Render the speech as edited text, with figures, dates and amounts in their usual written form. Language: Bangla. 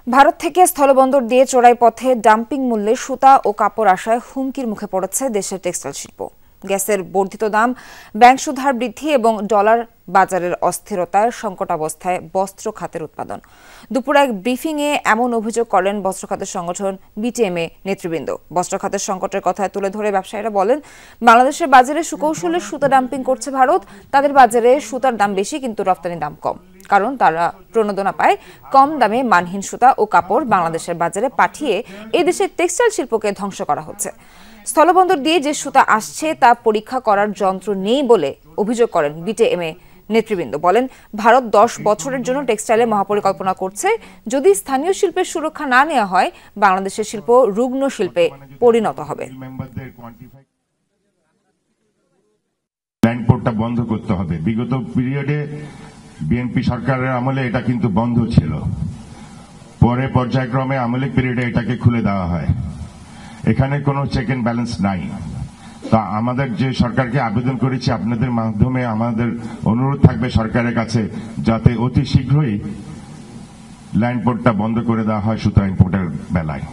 ভারত থেকে স্থলবন্দর দিয়ে চোরাই পথে ডাম্পিং মূল্যে সুতা ও কাপড় আসায় হুমকির মুখে পড়েছে দেশের টেক্সটাইল শিল্প। গ্যাসের বর্ধিত দাম, ব্যাংক সুদহার বৃদ্ধি এবং ডলার বাজারের অস্থিরতায় সংকটাবস্থায় বস্ত্র খাতের উৎপাদন। দুপুরে এক ব্রিফিংয়ে এমন অভিযোগ করেন বস্ত্র খাতের সংগঠন বিটিএমএ নেতৃবৃন্দ। বস্ত্র খাতের সংকটের কথা তুলে ধরে ব্যবসায়ীরা বলেন, বাংলাদেশের বাজারে সুকৌশলে সুতা ডাম্পিং করছে ভারত। তাদের বাজারে সুতার দাম বেশি, কিন্তু রপ্তানির দাম কম, কারণ তারা প্রণোদনা পায় কম দামে মানহীন সুতা ও কাপড় বাংলাদেশের বাজারে পাঠিয়ে এই দেশের টেক্সটাইল শিল্পকে ধ্বংস করা হচ্ছে। স্থলবন্দর দিয়ে যে সুতা আসছে তা পরীক্ষা করার যন্ত্র নেই বলে অভিযোগ করেন বিটিএমএ নেতৃবৃন্দ। বলেন, ভারত 10 বছরের জন্য টেক্সটাইলে মহাপরিকল্পনা করছে। যদি স্থানীয় শিল্পের সুরক্ষা না নেওয়া হয়, বাংলাদেশের শিল্প রুগ্ন শিল্পে পরিণত হবে। ল্যান্ডপোর্টটা বন্ধ করতে হবে। বিগত পিরিয়ডে বিএনপি সরকারের আমলে এটা কিন্তু বন্ধ ছিল, পরে পর্যায়ক্রমে আমলিক পিরিয়ডে এটাকে খুলে দেওয়া হয়। এখানে কোনো চেক এন্ড ব্যালেন্স নাই। তা আমাদের যে সরকারকে আবেদন করেছি, আপনাদের মাধ্যমে আমাদের অনুরোধ থাকবে সরকারের কাছে, যাতে অতি শীঘ্রই ল্যান্ডপোর্টটা বন্ধ করে দেওয়া হয় সুতা ইম্পোর্টের বেলায়।